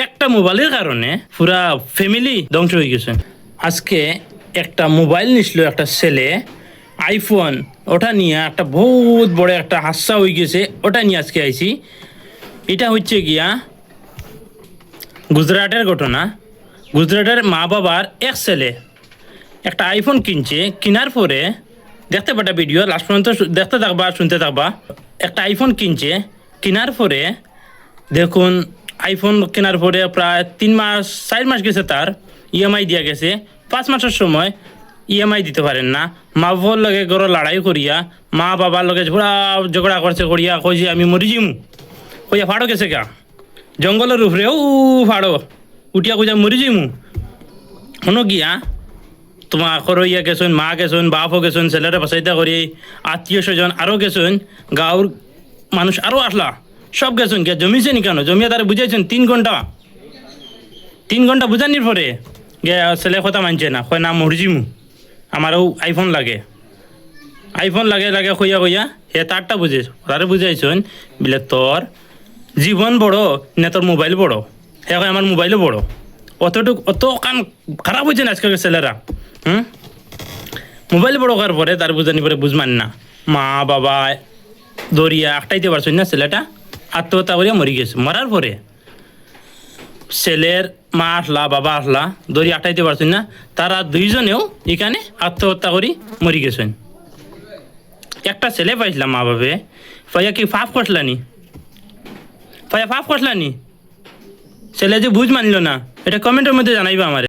একটা মোবাইলের কারণে পুরা ফ্যামিলি ধ্বংস হয়ে গেছে। আজকে একটা মোবাইল নিছিল একটা ছেলে, আইফোন, ওটা নিয়ে একটা বহুত বড় একটা হাস্যা হয়ে গেছে। ওটা নিয়ে আজকে আইছি। এটা হচ্ছে গিয়া গুজরাটের ঘটনা। গুজরাটের মা বাবার এক ছেলে একটা আইফোন কিনছে, কেনার পরে দেখতে পাটা ভিডিও লাস্ট পর্যন্ত দেখতে থাকবা, শুনতে থাকবা। একটা আইফোন কিনছে, কেনার পরে দেখুন আইফোন কেনার পরে প্রায় 4 মাস গেছে, তার ইএমআই দিয়া গেছে। 5 মাসের সময় ইএমআই দিতে পারেন না। মা বাবার লগে গড় লড়াই করিয়া, মা বাবার লগে পুরা ঝগড়া করছে, করিয়া কইছে আমি মরি যামু, কইয়া ফাড়ো গেছে গা জঙ্গলের উপরে, ও ফাড়ো উঠিয়া কইয়া মরি যামু। কোনো গিয়া তোমার করইয়া গেছেন, মা গেছেন, বাপও গেছেন, ছেলেরা বাসাইতা করি, আত্মীয় স্বজন আরও গেছেন, গাঁর মানুষ আরও আসলা, সব গেছেন। গিয়া জমিছে নি কেন, জমিয়া তারা বুঝাইছেন 3 ঘন্টা বুঝানির পরে গিয়া ছেলে কথা মানছে না, কয় না মরজিমু, আমারও আইফোন লাগে কইয়া কইয়া হে তারটা বুঝে তারে বুঝাইছেন বলে তোর জীবন বড় না তোর মোবাইল বড়। হ্যাঁ কয় আমার মোবাইলও বড়। অত কান খারাপ হয়েছে না আজকালকার ছেলেরা। মোবাইল বড় করার পরে তার বুঝানি পরে বুঝমান না, মা বাবা দরিয়া আটটাইতে পারছেন না, ছেলেটা আত্মহত্যা করিয়া মরি গেছে। মরার পরে ছেলের মা আসলা, বাবা আসলা, দড়ি আটাইতে পারছেন না, তারা দুইজনেও এখানে আত্মহত্যা করি মরি গেছেন। একটা ছেলে পাইছিলাম মা বাবে, পাইয়া কি ফাফ করসলানি, ছেলে যে বুঝ মানল না, এটা কমেন্টের মধ্যে জানাইবা আমার।